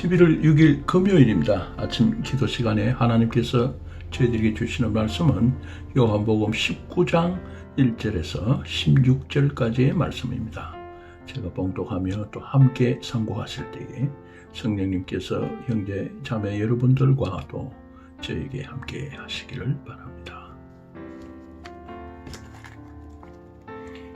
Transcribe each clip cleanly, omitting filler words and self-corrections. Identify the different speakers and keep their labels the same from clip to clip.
Speaker 1: 11월 6일 금요일입니다. 아침 기도 시간에 하나님께서 저희들에게 주시는 말씀은 요한복음 19장 1절에서 16절까지의 말씀입니다. 제가 봉독하며 또 함께 상고하실 때에 성령님께서 형제 자매 여러분들과 또 저에게 함께 하시기를 바랍니다.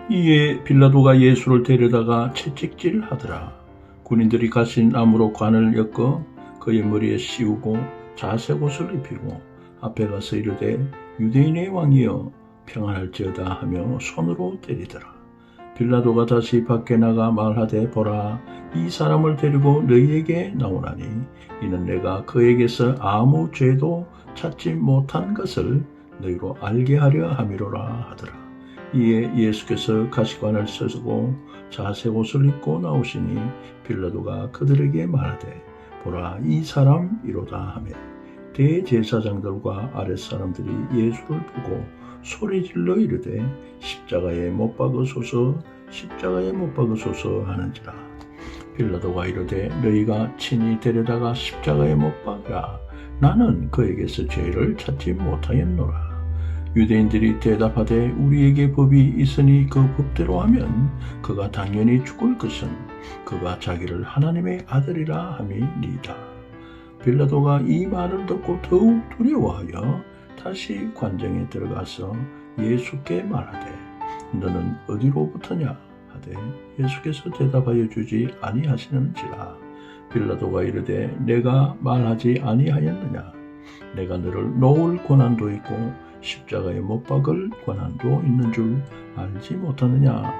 Speaker 1: 이에 빌라도가 예수를 데려다가 채찍질하더라. 군인들이 가신 나무로 관을 엮어 그의 머리에 씌우고 자색 옷을 입히고 앞에 가서 이르되 유대인의 왕이여 평안할지어다 하며 손으로 때리더라. 빌라도가 다시 밖에 나가 말하되 보라, 이 사람을 데리고 너희에게 나오나니 이는 내가 그에게서 아무 죄도 찾지 못한 것을 너희로 알게 하려 함이로라 하더라. 이에 예수께서 가시관을 쓰고 자색 옷을 입고 나오시니 빌라도가 그들에게 말하되 보라, 이 사람 이로다 하매 대제사장들과 아랫사람들이 예수를 보고 소리질러 이르되 십자가에 못 박으소서, 십자가에 못 박으소서 하는지라. 빌라도가 이르되 너희가 친히 데려다가 십자가에 못 박으라. 나는 그에게서 죄를 찾지 못하였노라. 유대인들이 대답하되 우리에게 법이 있으니 그 법대로 하면 그가 당연히 죽을 것은 그가 자기를 하나님의 아들이라 함이니이다. 빌라도가 이 말을 듣고 더욱 두려워하여 다시 관정에 들어가서 예수께 말하되 너는 어디로부터냐 하되 예수께서 대답하여 주지 아니하시는지라. 빌라도가 이르되 내가 말하지 아니하였느냐. 내가 너를 놓을 권한도 있고 십자가에 못 박을 권한도 있는 줄 알지 못하느냐.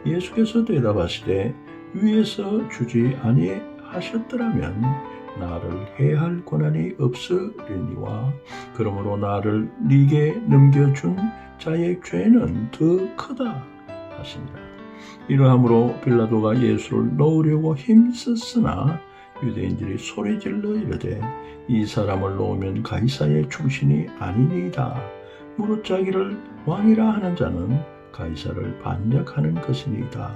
Speaker 1: 예수께서 대답하시되 위에서 주지 아니하셨더라면 나를 해할 권한이 없으리니와 그러므로 나를 네게 넘겨준 자의 죄는 더 크다 하시니라. 이러함으로 빌라도가 예수를 놓으려고 힘썼으나 유대인들이 소리질러 이르되 이 사람을 놓으면 가이사의 충신이 아니니이다. 무릇 자기를 왕이라 하는 자는 가이사를 반역하는 것이니이다.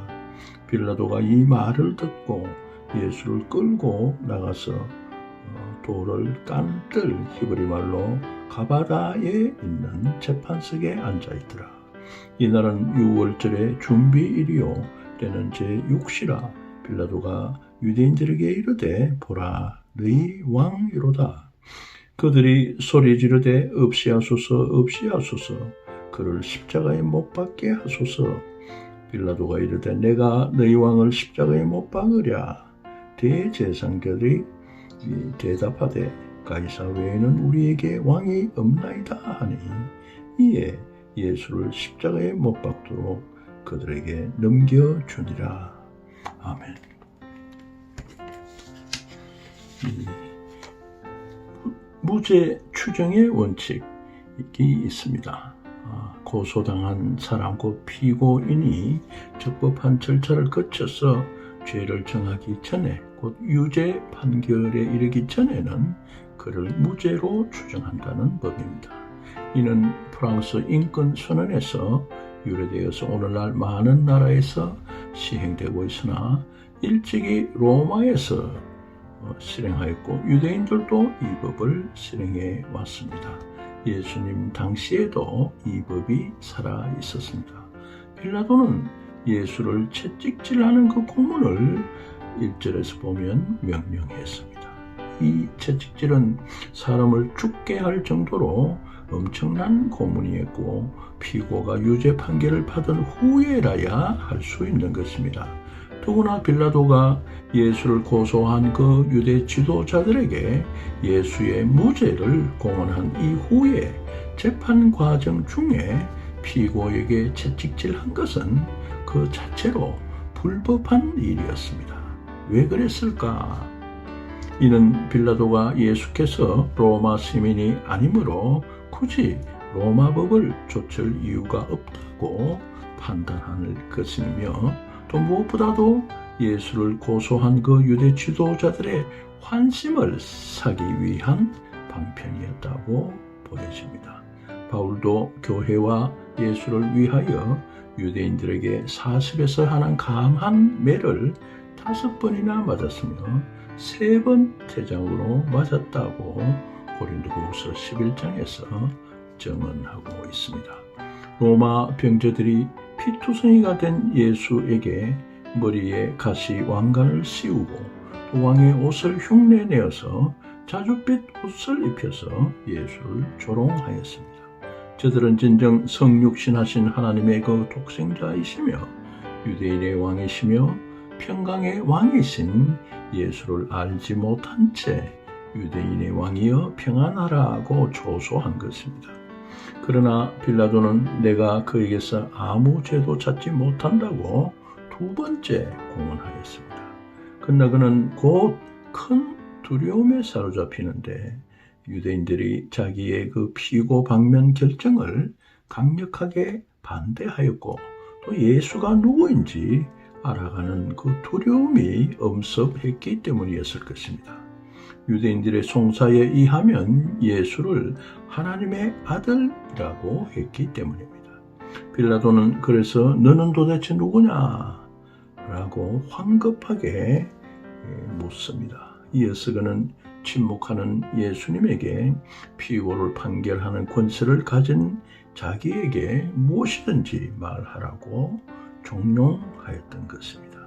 Speaker 1: 빌라도가 이 말을 듣고 예수를 끌고 나가서 돌을 깐 뜰 히브리 말로 가바다에 있는 재판석에 앉아있더라. 이날은 6월절의 준비일이요 때는 제6시라. 빌라도가 유대인들에게 이르되 보라, 너희 왕이로다. 그들이 소리 지르되 없이하소서, 없이하소서, 그를 십자가에 못 박게 하소서. 빌라도가 이르되 내가 너희 왕을 십자가에 못 박으랴. 대제사장들이 대답하되 가이사 외에는 우리에게 왕이 없나이다 하니 이에 예수를 십자가에 못 박도록 그들에게 넘겨주니라. 아멘. 무죄 추정의 원칙이 있습니다. 고소당한 사람 곧 피고인이 적법한 절차를 거쳐서 죄를 정하기 전에 곧 유죄 판결에 이르기 전에는 그를 무죄로 추정한다는 법입니다. 이는 프랑스 인권선언에서 유래되어서 오늘날 많은 나라에서 시행되고 있으나 일찍이 로마에서 실행하였고 유대인들도 이 법을 실행해 왔습니다. 예수님 당시에도 이 법이 살아 있었습니다. 빌라도는 예수를 채찍질하는 그 고문을 1절에서 보면 명령했습니다. 이 채찍질은 사람을 죽게 할 정도로 엄청난 고문이었고 피고가 유죄 판결을 받은 후에라야 할 수 있는 것입니다. 더구나 빌라도가 예수를 고소한 그 유대 지도자들에게 예수의 무죄를 공언한 이후에 재판 과정 중에 피고에게 채찍질한 것은 그 자체로 불법한 일이었습니다. 왜 그랬을까? 이는 빌라도가 예수께서 로마 시민이 아니므로 굳이 로마 법을 좇을 이유가 없다고 판단할 것이며 또 무엇보다도 예수를 고소한 그 유대 지도자들의 환심을 사기 위한 방편이었다고 보여집니다. 바울도 교회와 예수를 위하여 유대인들에게 40에서 하는 감한 매를 5번이나 맞았으며 3번 태장으로 맞았다고 고린도후서 11장에서 증언하고 있습니다. 로마 병제들이 피투성이가 된 예수에게 머리에 가시 왕관을 씌우고 또 왕의 옷을 흉내내어서 자줏빛 옷을 입혀서 예수를 조롱하였습니다. 저들은 진정 성육신하신 하나님의 그 독생자이시며 유대인의 왕이시며 평강의 왕이신 예수를 알지 못한 채 유대인의 왕이여 평안하라고 조소한 것입니다. 그러나 빌라도는 내가 그에게서 아무 죄도 찾지 못한다고 2번째 공언하였습니다. 그러나 그는 곧 큰 두려움에 사로잡히는데 유대인들이 자기의 그 피고 방면 결정을 강력하게 반대하였고 또 예수가 누구인지 알아가는 그 두려움이 엄습했기 때문이었을 것입니다. 유대인들의 송사에 의하면 예수를 하나님의 아들이라고 했기 때문입니다. 빌라도는 그래서 너는 도대체 누구냐? 라고 황급하게 묻습니다. 이어서 그는 침묵하는 예수님에게 피고를 판결하는 권세를 가진 자기에게 무엇이든지 말하라고 종용하였던 것입니다.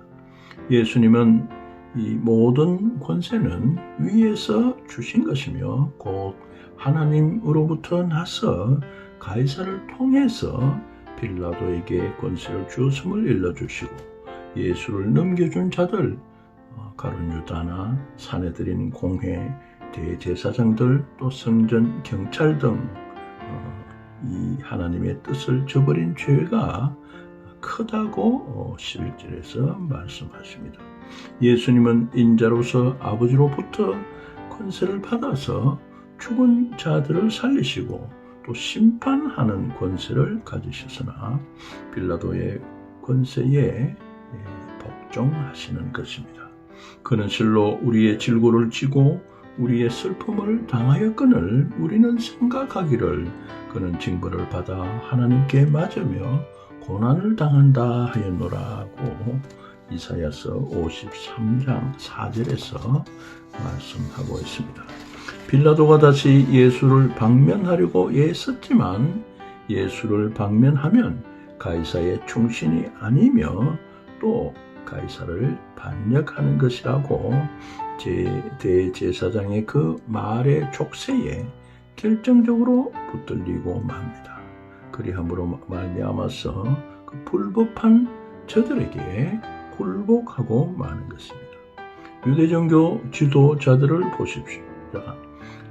Speaker 1: 예수님은 이 모든 권세는 위에서 주신 것이며 곧 하나님으로부터 나서 가이사를 통해서 빌라도에게 권세를 주었음을 일러주시고 예수를 넘겨준 자들 가룟 유다나 사내들인 공회, 대제사장들 또 성전 경찰 등 이 하나님의 뜻을 저버린 죄가 크다고 11절에서 말씀하십니다. 예수님은 인자로서 아버지로부터 권세를 받아서 죽은 자들을 살리시고 또 심판하는 권세를 가지셨으나 빌라도의 권세에 복종하시는 것입니다. 그는 실로 우리의 질고를 지고 우리의 슬픔을 당하였거늘 우리는 생각하기를 그는 징벌을 받아 하나님께 맞으며 고난을 당한다 하였노라고 이사야서 53장 4절에서 말씀하고 있습니다. 빌라도가 다시 예수를 방면하려고 애썼지만 예수를 방면하면 가이사의 충신이 아니며 또 가이사를 반역하는 것이라고 대제사장의 그 말의 족쇄에 결정적으로 붙들리고 맙니다. 그리함으로 말미암아서 그 불법한 저들에게 굴복하고 마는 것입니다. 유대종교 지도자들을 보십시오.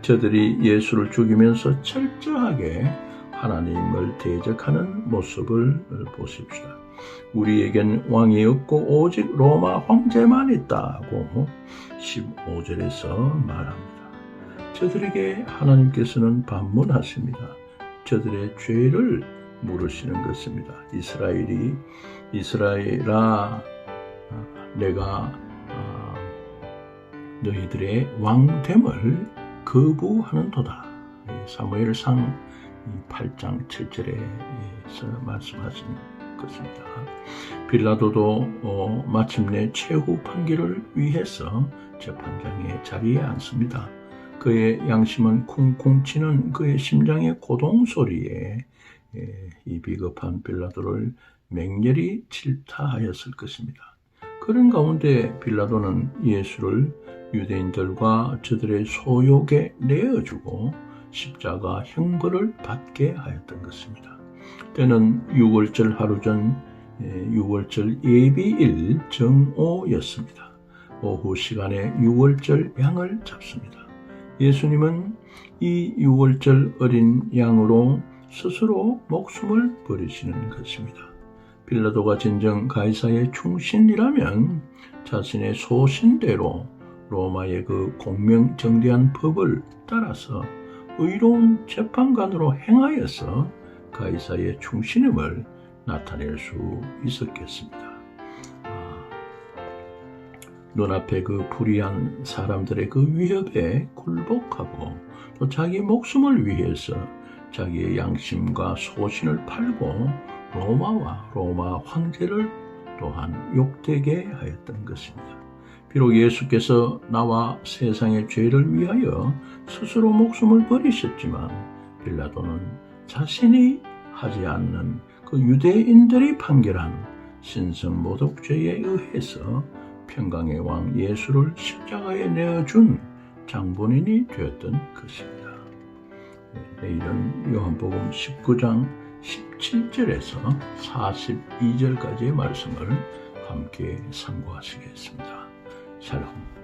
Speaker 1: 저들이 예수를 죽이면서 철저하게 하나님을 대적하는 모습을 보십시오. 우리에겐 왕이 없고 오직 로마 황제만 있다고 15절에서 말합니다. 저들에게 하나님께서는 반문하십니다. 저들의 죄를 물으시는 것입니다. 이스라엘아 내가 너희들의 왕됨을 거부하는도다. 사무엘상 8장 7절에서 말씀하신 것입니다. 빌라도도 마침내 최후 판결을 위해서 재판장의 자리에 앉습니다. 그의 양심은 쿵쿵 치는 그의 심장의 고동 소리에 이 비겁한 빌라도를 맹렬히 질타하였을 것입니다. 그런 가운데 빌라도는 예수를 유대인들과 저들의 소욕에 내어주고 십자가 형벌을 받게 하였던 것입니다. 때는 6월절 하루 전 6월절 예비일 정오였습니다. 오후 시간에 6월절 양을 잡습니다. 예수님은 이 6월절 어린 양으로 스스로 목숨을 버리시는 것입니다. 빌라도가 진정 가이사의 충신이라면 자신의 소신대로 로마의 그 공명정대한 법을 따라서 의로운 재판관으로 행하여서 가이사의 충신임을 나타낼 수 있었겠습니다. 눈앞에 그 불의한 사람들의 그 위협에 굴복하고 또 자기 목숨을 위해서 자기의 양심과 소신을 팔고 로마와 로마 황제를 또한 욕되게 하였던 것입니다. 비록 예수께서 나와 세상의 죄를 위하여 스스로 목숨을 버리셨지만 빌라도는 자신이 하지 않는 그 유대인들이 판결한 신성모독죄에 의해서 평강의 왕 예수를 십자가에 내어준 장본인이 되었던 것입니다. 내일은 요한복음 19장 17절에서 42절까지의 말씀을 함께 상고하시겠습니다. 샬롬.